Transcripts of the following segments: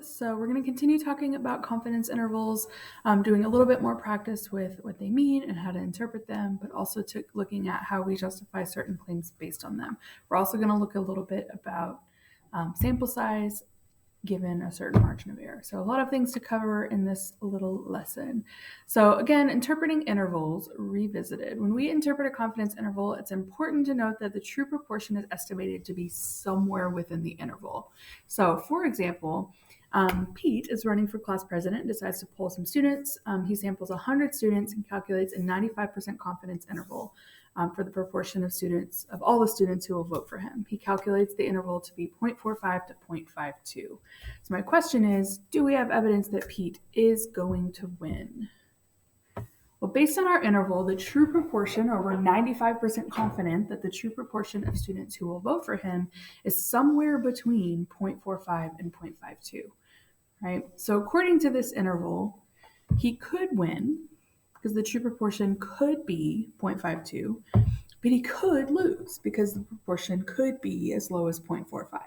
So we're going to continue talking about confidence intervals, doing a little bit more practice with what they mean and how to interpret them, but also looking at how we justify certain claims based on them. We're also going to look a little bit about sample size given a certain margin of error. So a lot of things to cover in this little lesson. So again, interpreting intervals revisited. When we interpret a confidence interval, it's important to note that the true proportion is estimated to be somewhere within the interval. So for example, Pete is running for class president and decides to poll some students. He samples 100 students and calculates a 95% confidence interval for the proportion of students, of all the students who will vote for him. He calculates the interval to be 0.45 to 0.52. So my question is, do we have evidence that Pete is going to win? Well, based on our interval, the true proportion, or we're 95% confident that the true proportion of students who will vote for him is somewhere between 0.45 and 0.52, right? So according to this interval, he could win because the true proportion could be 0.52, but he could lose because the proportion could be as low as 0.45.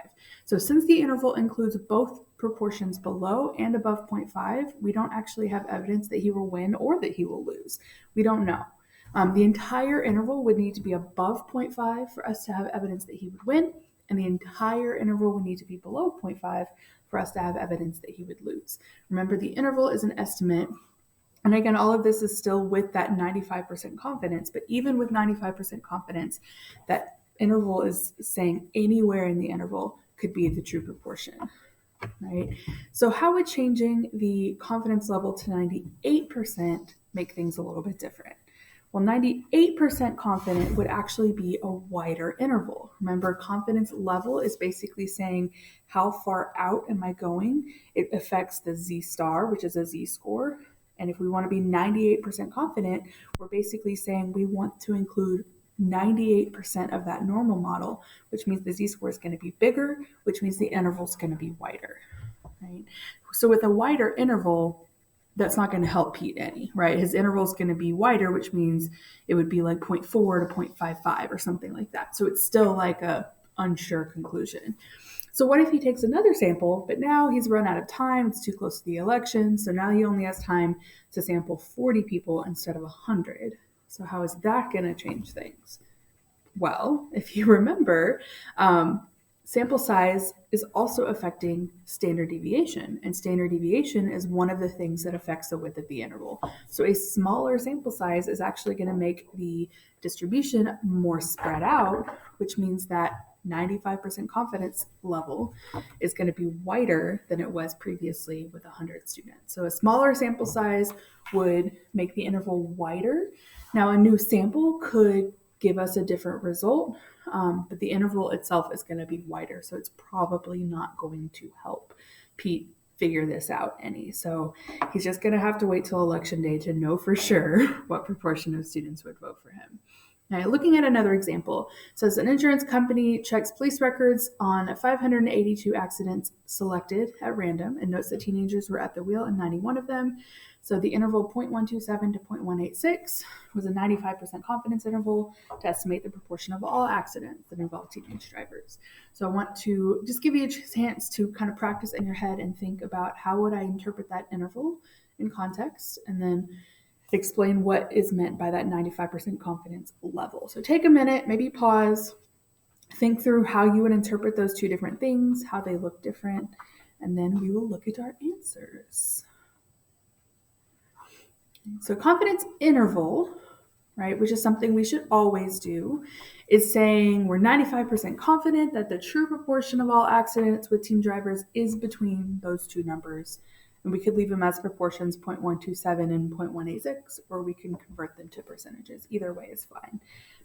So since the interval includes both proportions below and above 0.5, we don't actually have evidence that he will win or that he will lose. We don't know. The entire interval would need to be above 0.5 for us to have evidence that he would win, and the entire interval would need to be below 0.5 for us to have evidence that he would lose. Remember, the interval is an estimate. And again, all of this is still with that 95% confidence, but even with 95% confidence, that interval is saying anywhere in the interval could be the true proportion, right? So how would changing the confidence level to 98% make things a little bit different? Well, 98% confident would actually be a wider interval. Remember, confidence level is basically saying how far out am I going? It affects the Z star, which is a Z score. And if we want to be 98% confident, we're basically saying we want to include 98% of that normal model, which means the Z-score is going to be bigger, which means the interval is going to be wider, right? So with a wider interval, that's not going to help Pete any, right? His interval is going to be wider, which means it would be like 0.4 to 0.55 or something like that. So it's still like a unsure conclusion. So what if he takes another sample, but now he's run out of time, it's too close to the election, so now he only has time to sample 40 people instead of 100. So how is that going to change things? Well, if you remember, sample size is also affecting standard deviation, and standard deviation is one of the things that affects the width of the interval. So a smaller sample size is actually going to make the distribution more spread out, which means that 95% confidence level is going to be wider than it was previously with 100 students. So a smaller sample size would make the interval wider. Now, a new sample could give us a different result, but the interval itself is going to be wider, so it's probably not going to help Pete figure this out any. So he's just going to have to wait till election day to know for sure what proportion of students would vote for him. Now, looking at another example, it says an insurance company checks police records on 582 accidents selected at random and notes that teenagers were at the wheel in 91 of them. So the interval 0.127 to 0.186 was a 95% confidence interval to estimate the proportion of all accidents that involve teenage drivers. So I want to just give you a chance to kind of practice in your head and think about how would I interpret that interval in context, and then explain what is meant by that 95% confidence level. So take a minute, maybe pause, think through how you would interpret those two different things, how they look different, and then we will look at our answers. So confidence interval, right, which is something we should always do, is saying we're 95% confident that the true proportion of all accidents with teen drivers is between those two numbers. And we could leave them as proportions 0.127 and 0.186, or we can convert them to percentages. Either way is fine.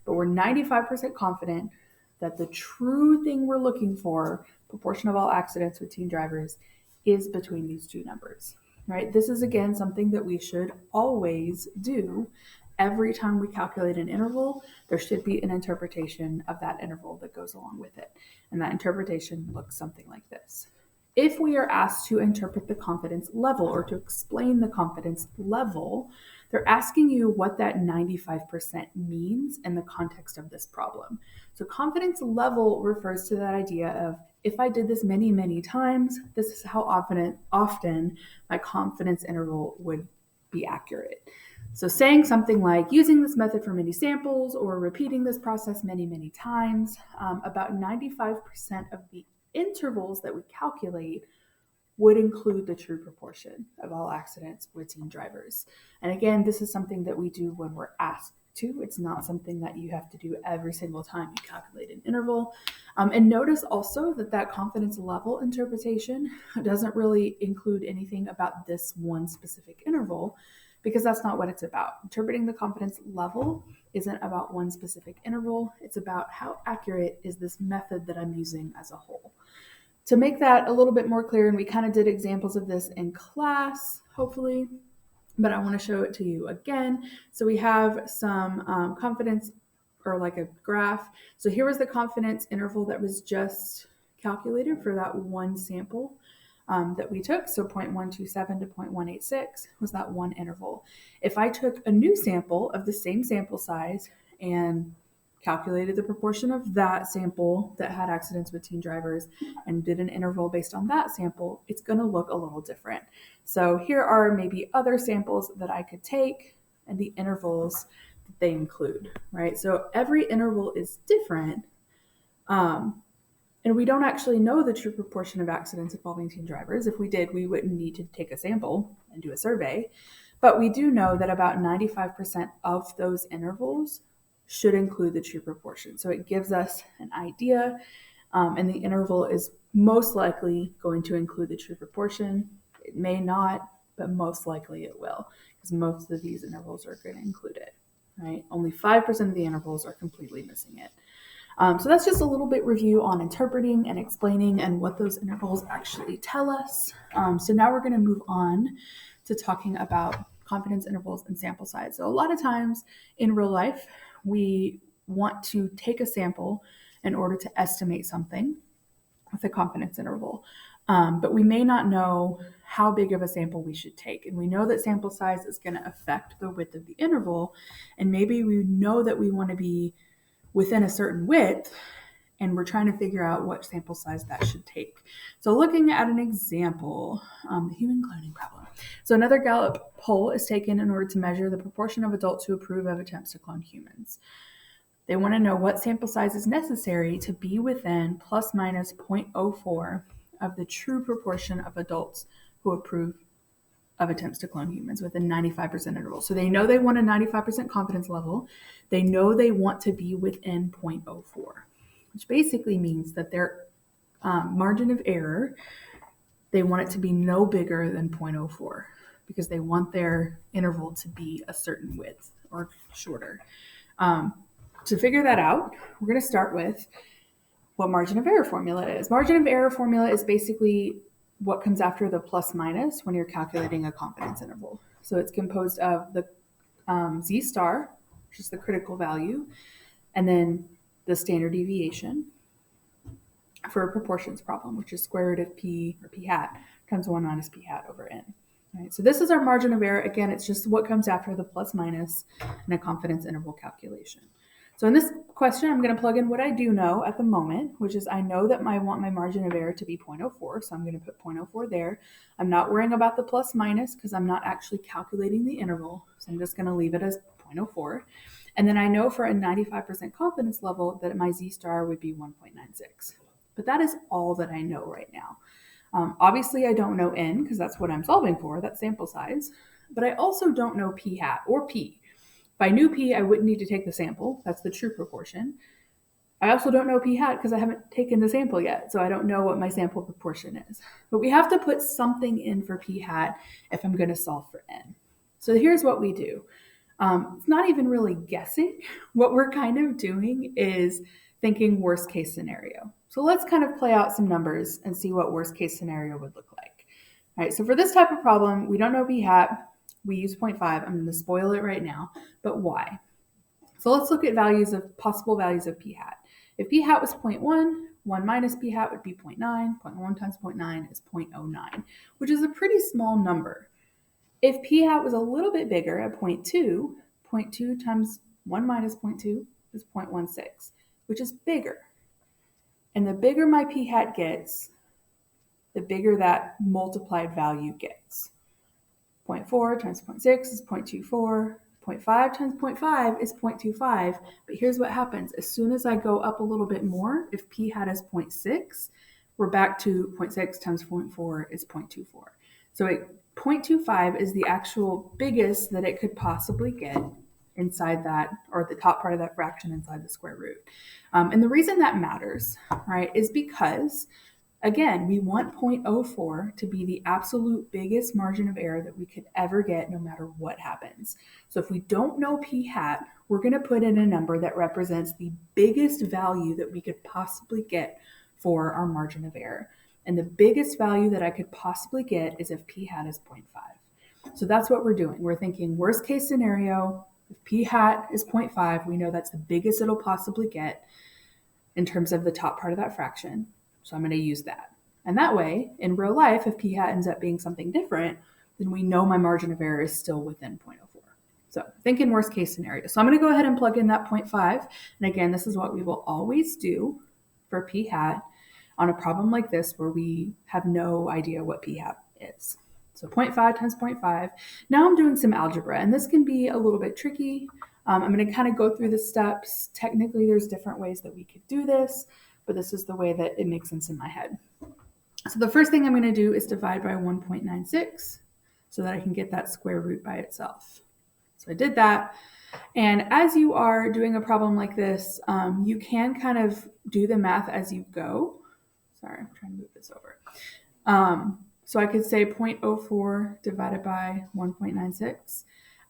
But we're 95% confident that the true thing we're looking for, proportion of all accidents with teen drivers, is between these two numbers, right? This is, again, something that we should always do. Every time we calculate an interval, there should be an interpretation of that interval that goes along with it. And that interpretation looks something like this. If we are asked to interpret the confidence level or to explain the confidence level, they're asking you what that 95% means in the context of this problem. So confidence level refers to that idea of, if I did this many, many times, this is how often my confidence interval would be accurate. So saying something like using this method for many samples or repeating this process many, many times, about 95% of the intervals that we calculate would include the true proportion of all accidents with teen drivers. And again, this is something that we do when we're asked to. It's not something that you have to do every single time you calculate an interval. And notice also that confidence level interpretation doesn't really include anything about this one specific interval, because that's not what it's about. Interpreting the confidence level isn't about one specific interval. It's about how accurate is this method that I'm using as a whole. To make that a little bit more clear, and we kind of did examples of this in class, hopefully, but I want to show it to you again. So we have some confidence, or like a graph. So here was the confidence interval that was just calculated for that one sample that we took. So 0.127 to 0.186 was that one interval. If I took a new sample of the same sample size and calculated the proportion of that sample that had accidents with teen drivers and did an interval based on that sample, it's going to look a little different. So here are maybe other samples that I could take and the intervals that they include, right? So every interval is different. And we don't actually know the true proportion of accidents involving teen drivers. If we did, we wouldn't need to take a sample and do a survey. But we do know that about 95% of those intervals should include the true proportion. So it gives us an idea, and the interval is most likely going to include the true proportion. It may not, but most likely it will, because most of these intervals are going to include it, right? Only 5% of the intervals are completely missing it. So that's just a little bit review on interpreting and explaining and what those intervals actually tell us. So now we're going to move on to talking about confidence intervals and sample size. So a lot of times in real life, we want to take a sample in order to estimate something with a confidence interval. But we may not know how big of a sample we should take. And we know that sample size is going to affect the width of the interval. And maybe we know that we want to be within a certain width, and we're trying to figure out what sample size that should take. So looking at an example, the human cloning problem. So another Gallup poll is taken in order to measure the proportion of adults who approve of attempts to clone humans. They want to know what sample size is necessary to be within plus minus 0.04 of the true proportion of adults who approve of attempts to clone humans within 95% interval. So they know they want a 95% confidence level. They know they want to be within 0.04, which basically means that their margin of error, they want it to be no bigger than 0.04, because they want their interval to be a certain width or shorter. To figure that out, we're going to start with what margin of error formula is. Margin of error formula is basically what comes after the plus minus when you're calculating a confidence interval. So it's composed of the Z star, which is the critical value, and then the standard deviation for a proportions problem, which is square root of p, or p hat, times 1 minus p hat over n. Right, so this is our margin of error. Again, it's just what comes after the plus minus in a confidence interval calculation. So in this question, I'm going to plug in what I do know at the moment, which is I know that I want my margin of error to be 0.04, so I'm going to put 0.04 there. I'm not worrying about the plus minus because I'm not actually calculating the interval, so I'm just going to leave it as 0.04. And then I know for a 95% confidence level that my Z star would be 1.96. But that is all that I know right now. Obviously, I don't know n because that's what I'm solving for, that's sample size. But I also don't know p hat or p. If I knew p, I wouldn't need to take the sample. That's the true proportion. I also don't know p hat because I haven't taken the sample yet, so I don't know what my sample proportion is. But we have to put something in for p hat if I'm going to solve for n. So here's what we do. It's not even really guessing. What we're kind of doing is thinking worst case scenario. So let's kind of play out some numbers and see what worst case scenario would look like. All right, so for this type of problem, we don't know p hat. We use 0.5. I'm going to spoil it right now, but why? So let's look at possible values of p hat. If p hat was 0.1, 1 minus p hat would be 0.9. 0.1 times 0.9 is 0.09, which is a pretty small number. If p hat was a little bit bigger at 0.2, 0.2 times 1 minus 0.2 is 0.16, which is bigger. And the bigger my p hat gets, the bigger that multiplied value gets. 0.4 times 0.6 is 0.24. 0.5 times 0.5 is 0.25. But here's what happens. As soon as I go up a little bit more, if p hat is 0.6, we're back to 0.6 times 0.4 is 0.24. So 0.25 is the actual biggest that it could possibly get inside that, or the top part of that fraction inside the square root. And the reason that matters, right, is because again, we want 0.04 to be the absolute biggest margin of error that we could ever get no matter what happens. So if we don't know p hat, we're going to put in a number that represents the biggest value that we could possibly get for our margin of error. And the biggest value that I could possibly get is if p hat is 0.5. So that's what we're doing. We're thinking worst case scenario, if p hat is 0.5, we know that's the biggest it'll possibly get in terms of the top part of that fraction. So I'm going to use that. And that way, in real life, if p hat ends up being something different, then we know my margin of error is still within 0.04. So think in worst case scenario. So I'm going to go ahead and plug in that 0.5. And again, this is what we will always do for p hat on a problem like this where we have no idea what p hat is. So 0.5 times 0.5. Now I'm doing some algebra, and this can be a little bit tricky. I'm going to kind of go through the steps. Technically, there's different ways that we could do this, but this is the way that it makes sense in my head. So the first thing I'm going to do is divide by 1.96 so that I can get that square root by itself. So I did that. And as you are doing a problem like this, you can kind of do the math as you go. Sorry, I'm trying to move this over. So I could say 0.04 divided by 1.96.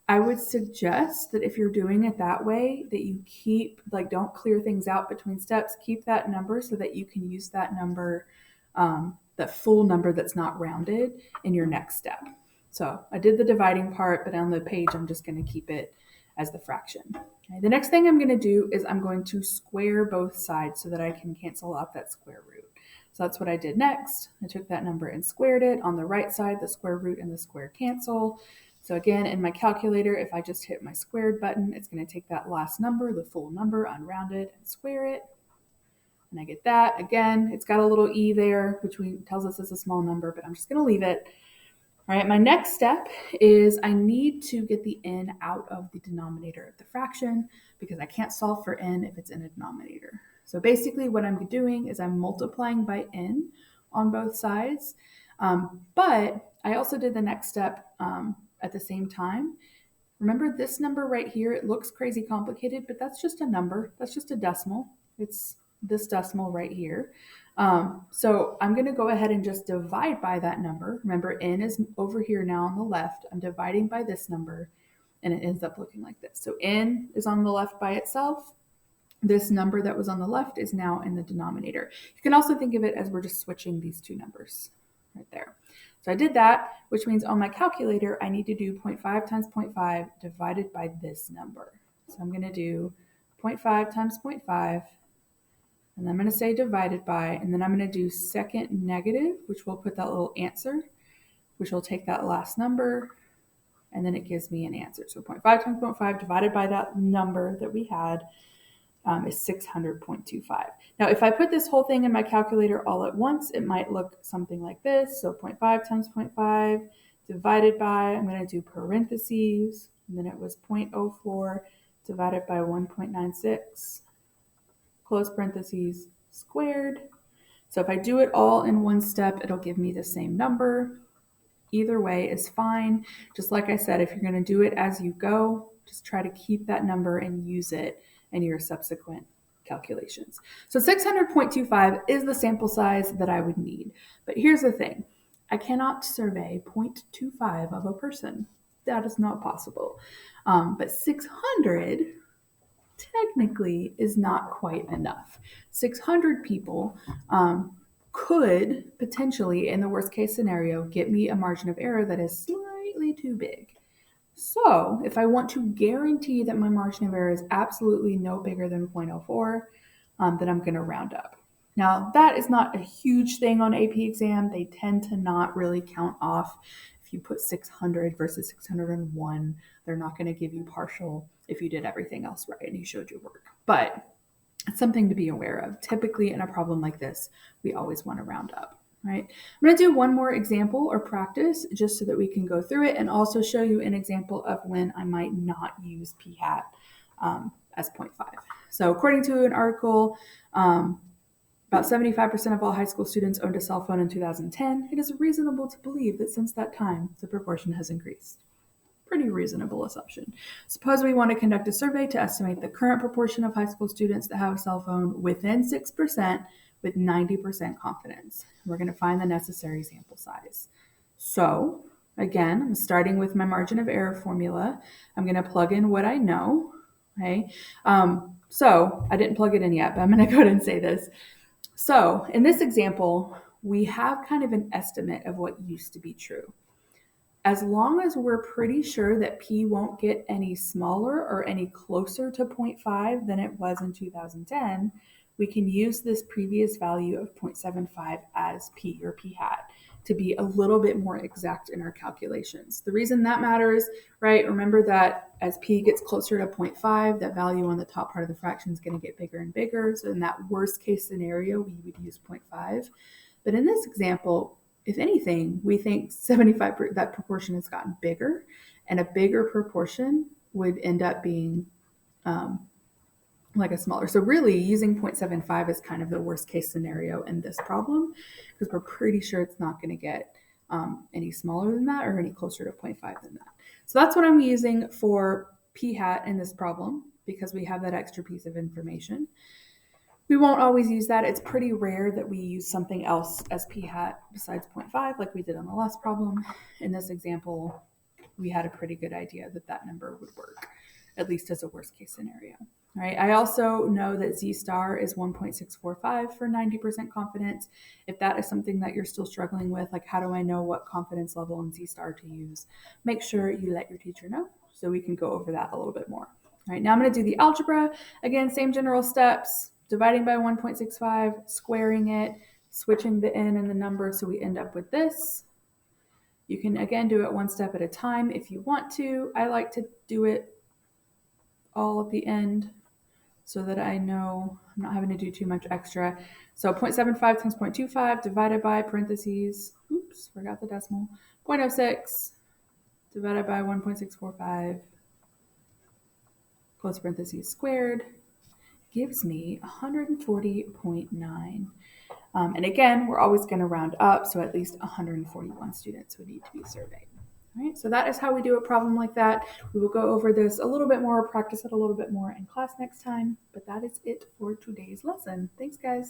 I would suggest that if you're doing it that way, that you keep, like, don't clear things out between steps. Keep that number so that you can use that number, the full number that's not rounded in your next step. So I did the dividing part, but on the page, I'm just going to keep it as the fraction. Okay, the next thing I'm going to do is I'm going to square both sides so that I can cancel out that square root. So that's what I did next. I took that number and squared it. On the right side, the square root and the square cancel. So again, in my calculator, if I just hit my squared button, it's going to take that last number, the full number, unrounded, and square it. And I get that. Again, it's got a little e there, which tells us it's a small number, but I'm just going to leave it. All right, my next step is I need to get the n out of the denominator of the fraction because I can't solve for n if it's in a denominator. So basically what I'm doing is I'm multiplying by n on both sides, but I also did the next step at the same time. Remember this number right here, it looks crazy complicated, but that's just a number. That's just a decimal. It's this decimal right here. So I'm going to go ahead and just divide by that number. Remember, n is over here now on the left. I'm dividing by this number, and it ends up looking like this. So n is on the left by itself. This number that was on the left is now in the denominator. You can also think of it as we're just switching these two numbers right there. So I did that, which means on my calculator, I need to do 0.5 times 0.5 divided by this number. So I'm going to do 0.5 times 0.5, and I'm going to say divided by, and then I'm going to do second negative, which will put that little answer, which will take that last number, and then it gives me an answer. So 0.5 times 0.5 divided by that number that we had is 600.25. Now, if I put this whole thing in my calculator all at once, it might look something like this. So 0.5 times 0.5 divided by, I'm going to do parentheses, and then it was 0.04 divided by 1.96, close parentheses, squared. So if I do it all in one step, it'll give me the same number. Either way is fine. Just like I said, if you're going to do it as you go, just try to keep that number and use it in your subsequent calculations. So 600.25 is the sample size that I would need. But here's the thing. I cannot survey 0.25 of a person. That is not possible. But 600 technically is not quite enough. 600 people could potentially, in the worst case scenario, get me a margin of error that is slightly too big. So if I want to guarantee that my margin of error is absolutely no bigger than 0.04, then I'm going to round up. Now, that is not a huge thing on AP exam. They tend to not really count off if you put 600 versus 601, they're not going to give you partial if you did everything else right and you showed your work. But it's something to be aware of. Typically in a problem like this, we always want to round up, right? I'm going to do one more example or practice just so that we can go through it and also show you an example of when I might not use p hat as 0.5. So according to an article, about 75% of all high school students owned a cell phone in 2010. It is reasonable to believe that since that time, the proportion has increased. Pretty reasonable assumption. Suppose we want to conduct a survey to estimate the current proportion of high school students that have a cell phone within 6% with 90% confidence. We're going to find the necessary sample size. So again, I'm starting with my margin of error formula. I'm going to plug in what I know. Okay. So I didn't plug it in yet, but I'm going to go ahead and say this. So in this example, we have kind of an estimate of what used to be true. As long as we're pretty sure that P won't get any smaller or any closer to 0.5 than it was in 2010, we can use this previous value of 0.75 as P or P hat to be a little bit more exact in our calculations. The reason that matters, right? Remember that as P gets closer to 0.5, that value on the top part of the fraction is going to get bigger and bigger. So in that worst case scenario, we would use 0.5. But in this example, if anything, we think 75% that proportion has gotten bigger, and a bigger proportion would end up being like a smaller. So really using 0.75 is kind of the worst case scenario in this problem because we're pretty sure it's not going to get any smaller than that or any closer to 0.5 than that. So that's what I'm using for p hat in this problem because we have that extra piece of information. We won't always use that. It's pretty rare that we use something else as p hat besides 0.5 like we did on the last problem. In this example, we had a pretty good idea that that number would work, at least as a worst case scenario. Right. I also know that Z star is 1.645 for 90% confidence. If that is something that you're still struggling with, like how do I know what confidence level in Z star to use? Make sure you let your teacher know so we can go over that a little bit more. All right, now I'm going to do the algebra. Again, same general steps, dividing by 1.65, squaring it, switching the n and the number so we end up with this. You can, again, do it one step at a time if you want to. I like to do it all at the end so that I know I'm not having to do too much extra. So 0.75 times 0.25 divided by parentheses, oops, forgot the decimal, 0.06 divided by 1.645, close parentheses squared, gives me 140.9. And again, we're always going to round up, so at least 141 students would need to be surveyed. All right, so that is how we do a problem like that. We will go over this a little bit more, practice it a little bit more in class next time, but that is it for today's lesson. Thanks, guys.